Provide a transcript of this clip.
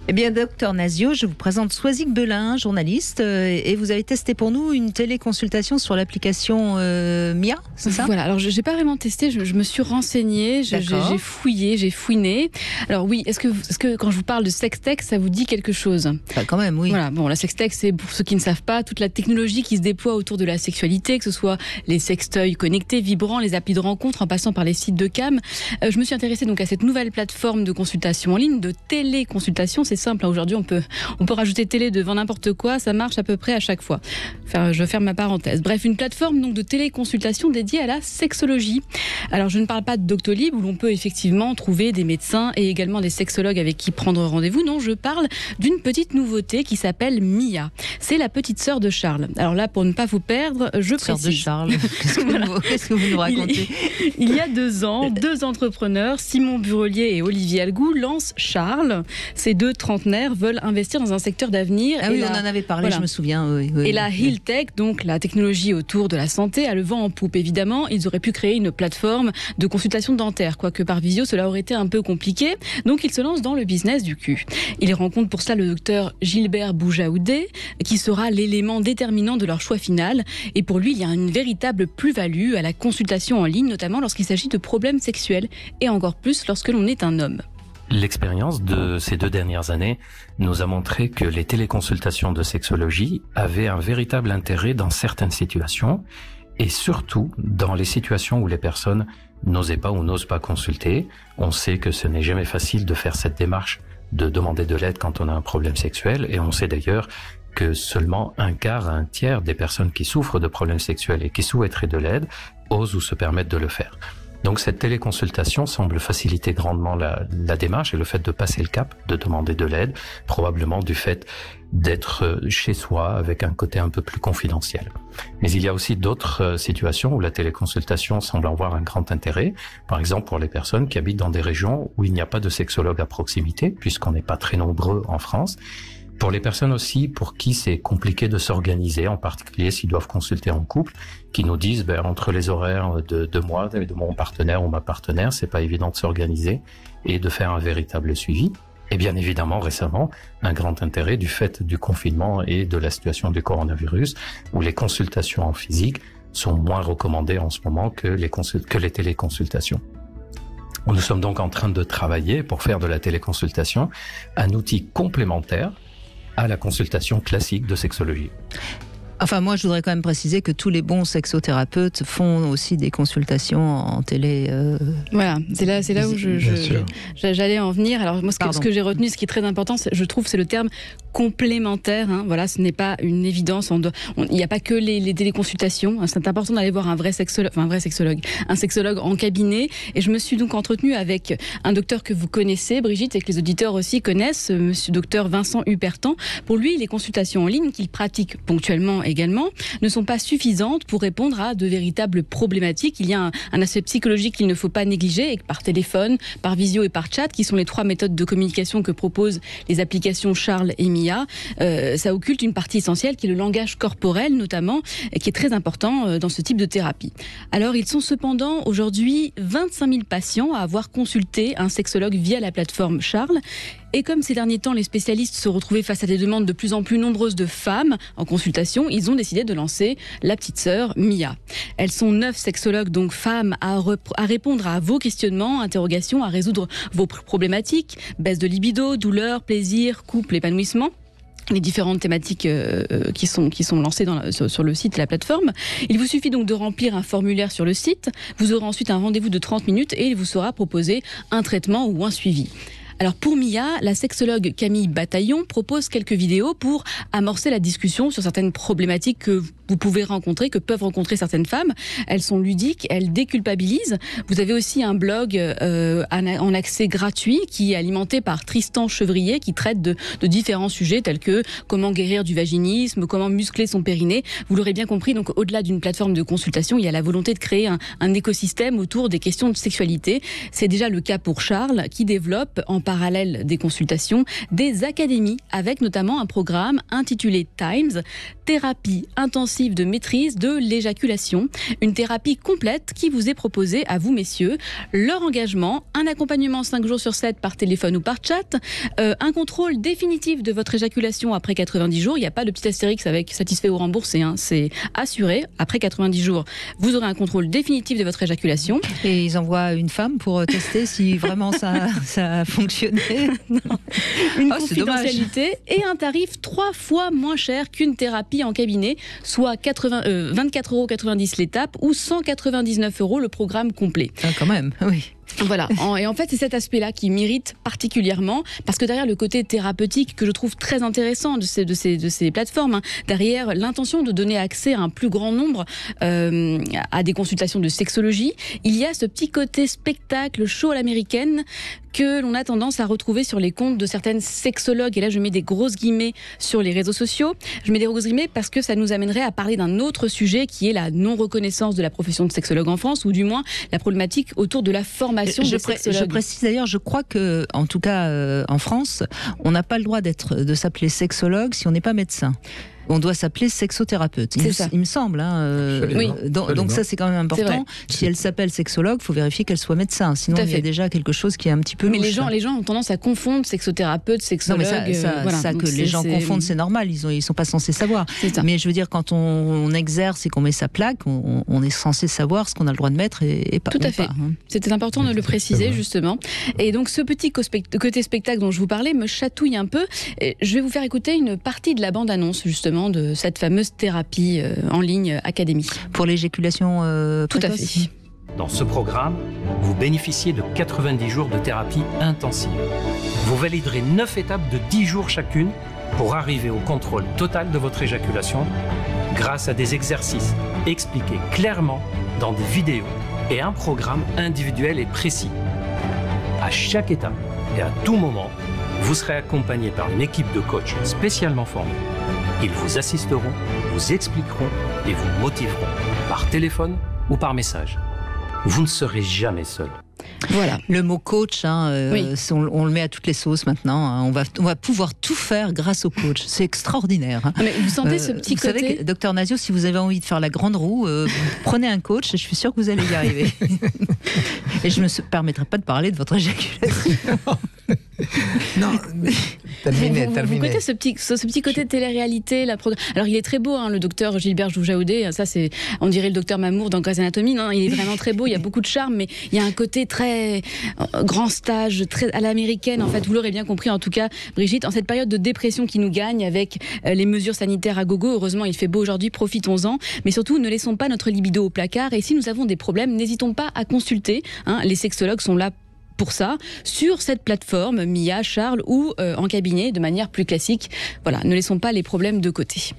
Eh bien, docteur Nazio, je vous présente Soisic Belin, journaliste, et vous avez testé pour nous une téléconsultation sur l'application Mia, c'est ça ? Voilà, alors je n'ai pas vraiment testé, je me suis renseignée, j'ai fouillé, j'ai fouiné. Alors oui, est-ce que quand je vous parle de sextech, ça vous dit quelque chose ? Quand même, oui. Voilà, bon, la sextech, c'est pour ceux qui ne savent pas, toute la technologie qui se déploie autour de la sexualité, que ce soit les sextoys connectés, vibrants, les applis de rencontre, en passant par les sites de cam. Je me suis intéressée donc à cette nouvelle plateforme de consultation en ligne, de téléconsultation. C'est simple, hein. Aujourd'hui on peut rajouter télé devant n'importe quoi, ça marche à peu près à chaque fois. Je ferme ma parenthèse. Bref, une plateforme donc de téléconsultation dédiée à la sexologie. Alors je ne parle pas de Doctolib où l'on peut effectivement trouver des médecins et également des sexologues avec qui prendre rendez-vous. Non, je parle d'une petite nouveauté qui s'appelle Mia. C'est la petite sœur de Charles. Alors là, pour ne pas vous perdre, je précise. Sœur de Charles, qu'est-ce que vous nous racontez ? Il y a 2 ans, 2 entrepreneurs, Simon Burelier et Olivier Algou, lancent Charles. Ces 2 trentenaires veulent investir dans un secteur d'avenir. Ah oui, on en avait parlé, voilà. Je me souviens. Oui. Et la HealthTech, donc la technologie autour de la santé, a le vent en poupe. Évidemment, ils auraient pu créer une plateforme de consultation dentaire, quoique par visio, cela aurait été un peu compliqué. Donc, ils se lancent dans le business du cul. Ils rencontrent pour cela le docteur Gilbert Boujaoudé, qui sera l'élément déterminant de leur choix final. Et pour lui, il y a une véritable plus-value à la consultation en ligne, notamment lorsqu'il s'agit de problèmes sexuels, et encore plus lorsque l'on est un homme. L'expérience de ces 2 dernières années nous a montré que les téléconsultations de sexologie avaient un véritable intérêt dans certaines situations et surtout dans les situations où les personnes n'osaient pas ou n'osent pas consulter. On sait que ce n'est jamais facile de faire cette démarche de demander de l'aide quand on a un problème sexuel et on sait d'ailleurs que seulement 1/4 à 1/3 des personnes qui souffrent de problèmes sexuels et qui souhaiteraient de l'aide osent ou se permettent de le faire. Donc cette téléconsultation semble faciliter grandement la démarche et le fait de passer le cap, de demander de l'aide, probablement du fait d'être chez soi avec un côté un peu plus confidentiel. Mais il y a aussi d'autres situations où la téléconsultation semble avoir un grand intérêt, par exemple pour les personnes qui habitent dans des régions où il n'y a pas de sexologue à proximité, puisqu'on n'est pas très nombreux en France. Pour les personnes aussi pour qui c'est compliqué de s'organiser, en particulier s'ils doivent consulter en couple, qui nous disent entre les horaires de moi et de mon partenaire ou ma partenaire, c'est pas évident de s'organiser et de faire un véritable suivi. Et bien évidemment, récemment, un grand intérêt du fait du confinement et de la situation du coronavirus, où les consultations en physique sont moins recommandées en ce moment que les téléconsultations. Nous sommes donc en train de travailler pour faire de la téléconsultation un outil complémentaire à la consultation classique de sexologie. Enfin, moi, je voudrais quand même préciser que tous les bons sexothérapeutes font aussi des consultations en télé. Voilà, c'est là où j'allais en venir. Alors moi, ce que j'ai retenu, ce qui est très important, je trouve, c'est le terme complémentaire. Hein. Voilà, ce n'est pas une évidence. Il n'y a pas que les téléconsultations. C'est important d'aller voir un sexologue en cabinet. Et je me suis donc entretenue avec un docteur que vous connaissez, Brigitte, et que les auditeurs aussi connaissent, monsieur docteur Vincent Hupertan. Pour lui, les consultations en ligne qu'il pratique ponctuellement également, ne sont pas suffisantes pour répondre à de véritables problématiques. Il y a un aspect psychologique qu'il ne faut pas négliger, et par téléphone, par visio et par chat, qui sont les 3 méthodes de communication que proposent les applications Charles et Mia. Ça occulte une partie essentielle qui est le langage corporel, notamment, qui est très important dans ce type de thérapie. Alors, ils sont cependant aujourd'hui 25 000 patients à avoir consulté un sexologue via la plateforme Charles. Et comme ces derniers temps, les spécialistes se retrouvaient face à des demandes de plus en plus nombreuses de femmes en consultation, ils ont décidé de lancer la petite sœur Mia. Elles sont 9 sexologues, donc femmes, à répondre à vos questionnements, interrogations, à résoudre vos problématiques, baisse de libido, douleur, plaisir, couple, épanouissement. Les différentes thématiques qui sont lancées sur le site et la plateforme. Il vous suffit donc de remplir un formulaire sur le site. Vous aurez ensuite un rendez-vous de 30 minutes et il vous sera proposé un traitement ou un suivi. Alors pour Mia, la sexologue Camille Bataillon propose quelques vidéos pour amorcer la discussion sur certaines problématiques que vous pouvez rencontrer, que peuvent rencontrer certaines femmes. Elles sont ludiques, elles déculpabilisent. Vous avez aussi un blog en accès gratuit qui est alimenté par Tristan Chevrier qui traite de différents sujets tels que comment guérir du vaginisme, comment muscler son périnée. Vous l'aurez bien compris, donc au-delà d'une plateforme de consultation, il y a la volonté de créer un écosystème autour des questions de sexualité. C'est déjà le cas pour Charles qui développe en parallèle des consultations, des académies avec notamment un programme intitulé Times, thérapie intensive de maîtrise de l'éjaculation. Une thérapie complète qui vous est proposée à vous, messieurs. Leur engagement, un accompagnement 5 jours sur 7 par téléphone ou par chat, un contrôle définitif de votre éjaculation après 90 jours. Il n'y a pas de petit astérix avec satisfait ou remboursé, hein. C'est assuré. Après 90 jours, vous aurez un contrôle définitif de votre éjaculation. Et ils envoient une femme pour tester si vraiment ça a fonctionné. Non. Une confidentialité et un tarif 3 fois moins cher qu'une thérapie en cabinet, soit 24,90 € l'étape ou 199 € le programme complet. Ah, quand même, oui. Voilà, et en fait c'est cet aspect-là qui m'irrite particulièrement, parce que derrière le côté thérapeutique que je trouve très intéressant de ces plateformes, hein, derrière l'intention de donner accès à un plus grand nombre à des consultations de sexologie, il y a ce petit côté spectacle, show à l'américaine, que l'on a tendance à retrouver sur les comptes de certaines sexologues. Et là, je mets des grosses guillemets sur les réseaux sociaux. Je mets des grosses guillemets parce que ça nous amènerait à parler d'un autre sujet qui est la non-reconnaissance de la profession de sexologue en France, ou du moins la problématique autour de la formation des sexologues. Je précise d'ailleurs, je crois que, en tout cas en France, on n'a pas le droit de s'appeler sexologue si on n'est pas médecin. On doit s'appeler sexothérapeute. Il me semble. Hein, oui. Donc ça, c'est quand même important. Si elle s'appelle sexologue, il faut vérifier qu'elle soit médecin. Sinon, il y a déjà quelque chose qui est un petit peu louche. Mais les gens ont tendance à confondre sexothérapeute, sexologue. Non, mais ça que les gens confondent, c'est normal. Ils sont pas censés savoir. Mais je veux dire, quand on exerce et qu'on met sa plaque, on est censé savoir ce qu'on a le droit de mettre et pas. Tout à fait. Hein. C'était important de le préciser, justement. Et donc, ce petit côté spectacle dont je vous parlais me chatouille un peu. Je vais vous faire écouter une partie de la bande-annonce, justement, de cette fameuse thérapie en ligne académie. Pour l'éjaculation Tout à fait. Dans ce programme, vous bénéficiez de 90 jours de thérapie intensive. Vous validerez 9 étapes de 10 jours chacune pour arriver au contrôle total de votre éjaculation grâce à des exercices expliqués clairement dans des vidéos et un programme individuel et précis. À chaque étape et à tout moment, vous serez accompagné par une équipe de coachs spécialement formés. Ils vous assisteront, vous expliqueront et vous motiveront par téléphone ou par message. Vous ne serez jamais seul. Voilà. Le mot coach, hein, oui. On le met à toutes les sauces maintenant. Hein. On va pouvoir tout faire grâce au coach. C'est extraordinaire. Hein. Mais vous sentez ce petit côté... Vous savez, Docteur Nazio, si vous avez envie de faire la grande roue, prenez un coach et je suis sûre que vous allez y arriver. Et je ne me permettrai pas de parler de votre éjaculation. Non, terminez. Vous connaissez ce petit côté de télé-réalité, alors il est très beau, hein, le docteur Gilbert Joujaoudé, ça c'est, on dirait le docteur Mamour dans Grey's Anatomy, non, il est vraiment très beau, il y a beaucoup de charme, mais il y a un côté très grand stage, très à l'américaine, en fait, vous l'aurez bien compris en tout cas, Brigitte, en cette période de dépression qui nous gagne avec les mesures sanitaires à gogo, heureusement il fait beau aujourd'hui, profitons-en, mais surtout ne laissons pas notre libido au placard, et si nous avons des problèmes, n'hésitons pas à consulter, hein, les sexologues sont là pour ça, sur cette plateforme, Mia, Charles, ou en cabinet, de manière plus classique. Voilà, ne laissons pas les problèmes de côté.